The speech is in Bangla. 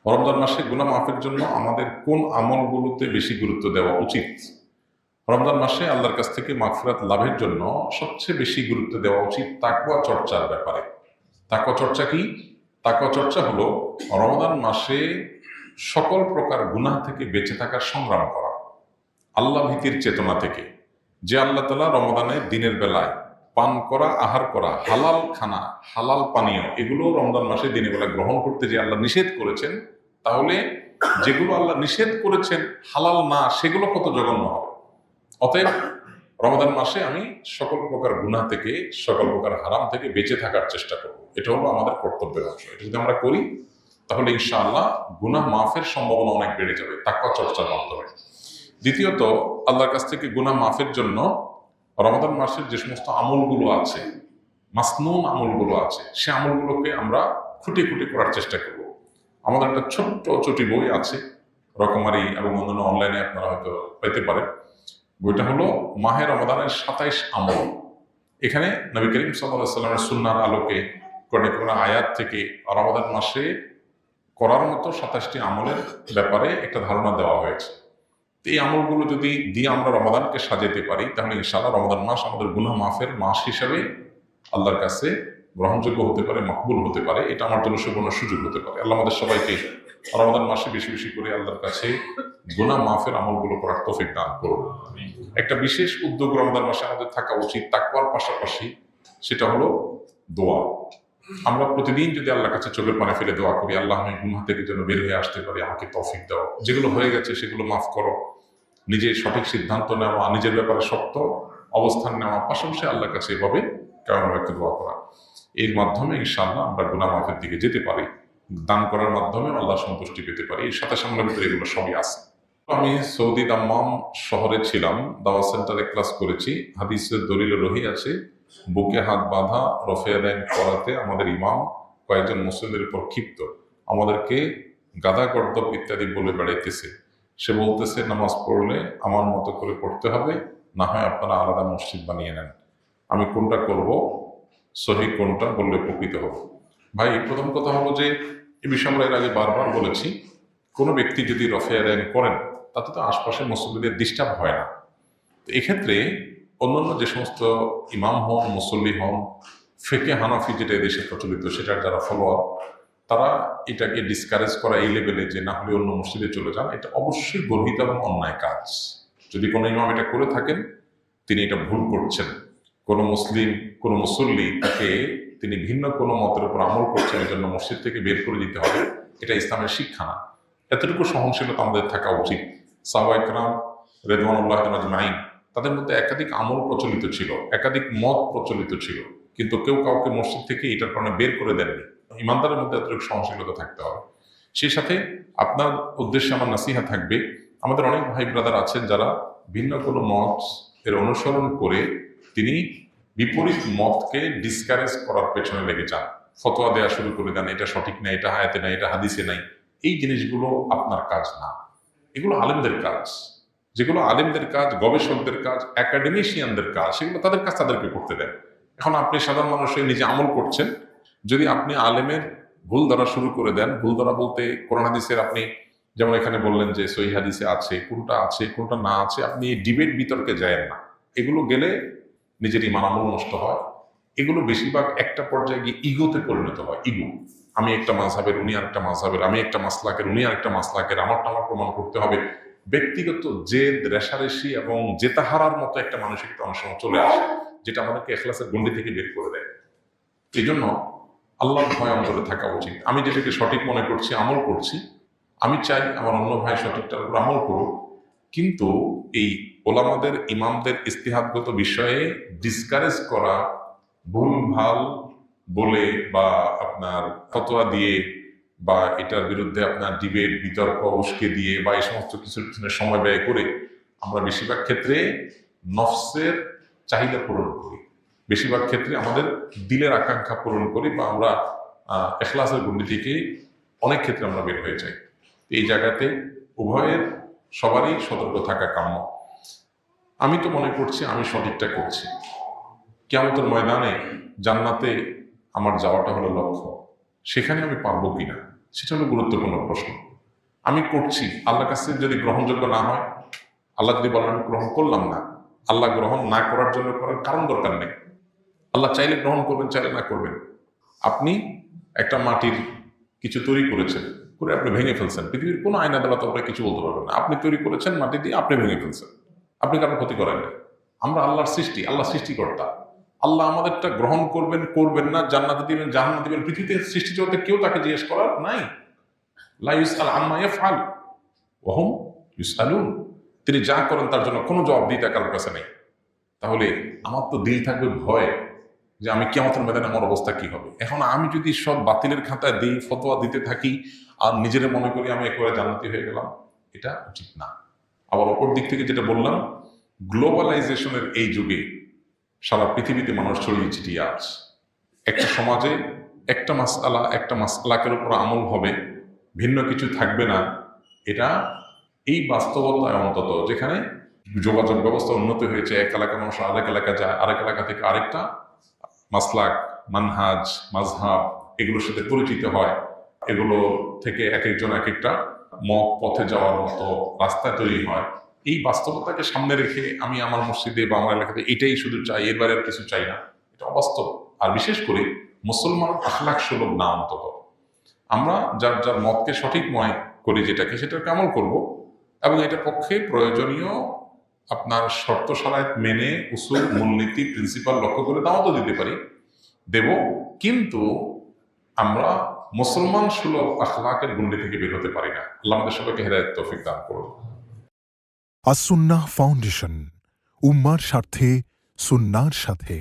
রমজান মাসে গুনাহ মাফের জন্য আমাদের কোন আমলগুলোতে বেশি গুরুত্ব দেওয়া উচিত? রমজান মাসে আল্লাহর কাছ থেকে মাগফিরাত লাভের জন্য সবচেয়ে বেশি গুরুত্ব দেওয়া উচিত তাকওয়া চর্চার ব্যাপারে। তাকওয়া চর্চা কি? তাকওয়া চর্চা হলো রমজান মাসে সকল প্রকার গুনাহ থেকে বেঁচে থাকার সংগ্রাম করা, আল্লাহ ভীতির চেতনা থেকে। যে আল্লাহ তাআলা রমজানে দিনের বেলায় পান করা, আহার করা, হালাল খানা, হালাল পানীয় এগুলো রমজান মাসে দিনের বেলা গ্রহণ করতে যে আল্লাহ নিষেধ করেছেন, তাহলে যেগুলো আল্লাহ নিষেধ করেছেন হালাল না, সেগুলো কত জঘন্য হবে। অতএব রমজান মাসে আমি সকল প্রকার গুনাহ থেকে, সকল প্রকার হারাম থেকে বেঁচে থাকার চেষ্টা করব। এটা হলো আমাদের কর্তব্যের অংশ। এটা যদি আমরা করি তাহলে ইনশাআল্লাহ গুনাহ মাফের সম্ভাবনা অনেক বেড়ে যাবে তাকওয়া চর্চার মাধ্যমে। দ্বিতীয়ত, আল্লাহর কাছ থেকে গুনাহ মাফের জন্য রমজান মাসের যে সমস্ত আমলগুলো আছে, মাসনুন আমলগুলো আছে, সে আমলগুলোকে আমরা খুঁটে খুঁটে করার চেষ্টা করব। আমাদের একটা ছোট্ট ছোটি বই আছে, রকমারি এবং অন্যান্য অনলাইনে আপনারা হয়তো পেতে পারেন। বইটা হলো মাহে রমাদানের 27 আমল। এখানে নবী করিম সাল্লাল্লাহু আলাইহি ওয়াসাল্লামের সুন্নাহর আলোকে কোন আয়াত থেকে রমাদান মাসে করার মতো 27টি আমলের ব্যাপারে একটা ধারণা দেওয়া হয়েছে। এই আমলগুলো যদি দিয়ে আমরা রমাদানকে সাজাতে পারি, তাহলে ইনশাআল্লাহ রমাদান মাস আমাদের গুনাহ মাফের মাস হিসাবে আল্লাহর কাছে গ্রহণযোগ্য হতে পারে, মকবুল হতে পারে। এটা আমার জন্য সুবর্ণ সুযোগ হতে পারে। আল্লাহ আমাদের সবাইকে রমাদান মাসে বেশি বেশি করে আল্লাহর কাছে গুনাহ মাফের আমলগুলো করার তৌফিক দান করুন। একটা বিশেষ উদ্যোগ রমজান মাসে আমাদের থাকা উচিত তাকওয়ার পাশাপাশি, সেটা হলো দোয়া। আমরা প্রতিদিন যদি আল্লাহর কাছে চোখের পানি ফেলে দোয়া করি, আল্লাহ আমি গুনাহ থেকে যেন বের হয়ে আসতে পারি, আমাকে তৌফিক দাও, যেগুলো হয়ে গেছে সেগুলো মাফ করো, নিজের সঠিক সিদ্ধান্ত নেওয়া, নিজের ব্যাপারে শক্ত অবস্থান নেওয়া, পাশাপাশি আল্লাহর কাছে এভাবে কেমন একটা দোয়া করা, এর মাধ্যমে ইনশাআল্লাহ আমরা গুনাহ মাফের দিকে যেতে পারি। দান করার মাধ্যমে আল্লাহ সন্তুষ্টি পেতে পারি। এর সাথে সামনের ভিতরে এগুলো সবই আছে। আমি সৌদি দাম্মাম শহরে ছিলাম, দাওয়া সেন্টারে ক্লাস করেছি। হাদিসের দলিলে রহি আছে, বুকে হাত বাঁধা রফে আদায় করাতে আমাদের ইমাম কয়েকজন মুসলিমদের উপর ক্ষিপ্ত, আমাদেরকে গাদা গর্দব ইত্যাদি বলে বেড়াইতেছে। সে বলতেছে, নামাজ পড়লে আমার মতো করে পড়তে হবে, না হয় আপনারা আলাদা মসজিদ বানিয়ে নেন। আমি কোনটা করব, সহি কোনটা বললে উপকৃত হব। ভাই, প্রথম কথা হলো যে এই বিষয়ে আমরা এর আগে বারবার বলেছি, কোনো ব্যক্তি যদি রফে আদায় করেন তাতে তো আশপাশের মুসল্লিদের ডিস্টার্ব হয় না। তো এক্ষেত্রে অন্যান্য যে সমস্ত ইমাম হন, মুসল্লি হন, ফিকহে হানাফি যেটা এদেশে প্রচলিত সেটার যারা ফলোয়ার, তারা এটাকে ডিসকারেজ করা এই লেভেলে যে না হলে অন্য মসজিদে চলে যান, এটা অবশ্যই গর্হিত এবং অন্যায় কাজ। যদি কোনো ইমাম এটা করে থাকেন, তিনি এটা ভুল করছেন। কোনো মুসলিম, কোনো মুসল্লি তাকে তিনি ভিন্ন কোনো মতের উপর আমল করছেন, এই জন্য মসজিদ থেকে বের করে দিতে হবে, এটা ইসলামের শিক্ষা না। এতটুকু সহনশীলতা আমাদের থাকা উচিত। সাহাবা ইকরাম রিদওয়ানুল্লাহ আজমাইন, তাদের মধ্যে একাধিক আমল প্রচলিত ছিল, একাধিক মত প্রচলিত ছিল, কিন্তু কেউ কাউকে মসজিদ থেকে এটার কারণে বের করে দেননি। ইমানদারের মধ্যে এতটুকু সহনশীলতা থাকতে হবে। সেই সাথে আপনার উদ্দেশ্যে আমার নাসিহা থাকবে, আমাদের অনেক ভাই ব্রাদার আছেন যারা ভিন্ন কোনো মত এর অনুসরণ করে তিনি বিপরীত মতকে ডিসকারেজ করার পেছনে লেগে যান, ফতোয়া দেওয়া শুরু করে দেন, এটা সঠিক না, এটা আয়াতে নাই, এটা হাদিসে নাই। এই জিনিসগুলো আপনার কাজ না, এগুলো আলেমদের কাজ। যেগুলো আলেমদের কাজ, গবেষকদের কাজ, একাডেমিশিয়ানদের কাজ, সেগুলো তাদের কাজ তাদেরকে করতে দেন। এখন আপনি সাধারণ মানুষ হয়ে নিজে আমল করছেন, যদি আপনি আলেমের ভুল ধরা শুরু করে দেন, ভুল ধরা বলতে কোরআন হাদিসের, আপনি যেমন এখানে বললেন যে সহিহ হাদিসে আছে, কোনটা না আছে, আপনি ডিবেট বিতর্কে যায়েন না। এগুলো গেলে নিজের ইমান আমল নষ্ট হয়। এগুলো বেশিরভাগ একটা পর্যায়ে গিয়ে ইগোতে পরিণত হয়। ইগো, আমি একটা মাযহাবের, উনি আরেকটা মাযহাবের, আমি একটা মাসলাকের, উনি আরেকটা মাসলাকের, আমারটা আমার প্রমাণ করতে হবে। ব্যক্তিগত জেদ, রেষারেষি এবং জেতাহারার মতো একটা মানসিকতা অনেক সময় চলে আসে, যেটা আমাদেরকে ইখলাসের গণ্ডি থেকে বের করে দেয়। এই জন্য আল্লাহর ভয় অন্তরে থাকা উচিত। আমি যেটাকে সঠিক মনে করছি, আমল করছি, আমি চাই আমার অন্য ভাই সঠিকটার উপর আমল করুক, কিন্তু এই ওলামাদের, ইমামদের ইস্তিহাদগত বিষয়ে ডিসকারেজ করা, ভুল ভাল বলে বা আপনার ফতোয়া দিয়ে বা এটার বিরুদ্ধে আপনার ডিবেট, বিতর্ক উস্কে দিয়ে বা এই সমস্ত কিছুর পিছনে সময় ব্যয় করে আমরা বেশিরভাগ ক্ষেত্রে নফসের চাহিদা পূরণ করি, বেশিরভাগ ক্ষেত্রে আমাদের দিলের আকাঙ্ক্ষা পূরণ করি, বা আমরা ইখলাসের গণ্ডি থেকে অনেক ক্ষেত্রে আমরা বের হয়ে যাই। এই জায়গাতে উভয়ের সবারই সতর্ক থাকা কাম্য। আমি তো মনে করছি আমি সঠিকটা করছি, কিয়ামতের ময়দানে জান্নাতে আমার যাওয়াটা হলো লক্ষ্য, সেখানে আমি পারবো কিনা, সেটা হলো গুরুত্বপূর্ণ প্রশ্ন। আমি করছি, আল্লাহর কাছে যদি গ্রহণযোগ্য না হয়, আল্লাহ যদি বলেন আমি গ্রহণ করলাম না, আল্লাহ গ্রহণ না করার জন্য করার কারণ দরকার নেই। আল্লাহ চাইলে গ্রহণ করবেন, চাইলে না করবেন। আপনি একটা মাটির কিছু তৈরি করেছেন, করে আপনি ভেঙে ফেলছেন, পৃথিবীর কোনো আইন আদালত আপনাকে কিছু বলতে পারবেন না। আপনি তৈরি করেছেন মাটি দিয়ে, আপনি ভেঙে ফেলছেন, আপনি কারো ক্ষতি করেন না। আমরা আল্লাহর সৃষ্টি, আল্লাহ সৃষ্টিকর্তা। আল্লাহ আমাদেরটা গ্রহণ করবেন, করবেন না, জান্নাতে দিবেন, জাহান্নামে দিবেন, পৃথিবীতে সৃষ্টি জগতে কেউ তাকে জিজ্ঞেস করার নাই। লা ইউসআল আম্মা ইয়াফআল ওয়া হুম ইউসআলুন। তিনি যা করেন তার জন্য কোনো জবাবদিহিতা কারোর কাছে নেই। তাহলে আমার তো দিল থাকবে ভয় যে আমি কিয়ামতের ময়দানে আমার অবস্থা কি হবে। এখন আমি যদি সব বাতিলের খাতায় দিই, ফতোয়া দিতে থাকি, আর নিজের মনে করি আমি একেবারে জান্নাতি হয়ে গেলাম, এটা উচিত না। আবার অপর দিক থেকে যেটা বললাম, গ্লোবালাইজেশনের এই যুগে সারা পৃথিবীতে মানুষ ছড়িয়ে ছিটিয়ে আছে। একটা সমাজে একটা মাসআলাকের উপর আমল হবে, ভিন্ন কিছু থাকবে না। এটা এই বাস্তবতায় অন্তত, যেখানে যোগাযোগ ব্যবস্থা উন্নত হয়েছে, এক এলাকার মানুষ আরেক এলাকা যায়, আরেক এলাকা থেকে আরেকটা মাসলাক, মানহাজ, মাযহাব এগুলোর সাথে পরিচিত হয়, এগুলো থেকে এক একজন এক একটা মত পথে যাওয়ার মতো রাস্তা তৈরি হয়। এই বাস্তবতাকে সামনে রেখে আমি আমার মসজিদে বা আমার এলাকাতে এটাই শুধু চাই, এর বাইরে আর কিছু চাই না, এটা অবাস্তব। আর বিশেষ করে মুসলমান আখলাক সুলভ না, অন্তত আমরা যার যার মতকে সঠিক মনে করি, সেটাকে আমল করব, এবং এটার পক্ষে প্রয়োজনীয় আপনার শর্ত শারাইত মেনে উসুল, মূলনীতি, প্রিন্সিপাল লক্ষ্য করে দাওয়াতও দিতে পারি, দেব। কিন্তু আমরা মুসলমান সুলভ আখলাকের গুন্ডি থেকে বের হতে পারি না। আল্লাহ আমাদের সবাইকে হেদায়েত তৌফিক দান করুন। আসুন্নাহ ফাউন্ডেশন, উম্মার স্বার্থে সুন্নাহর সাথে।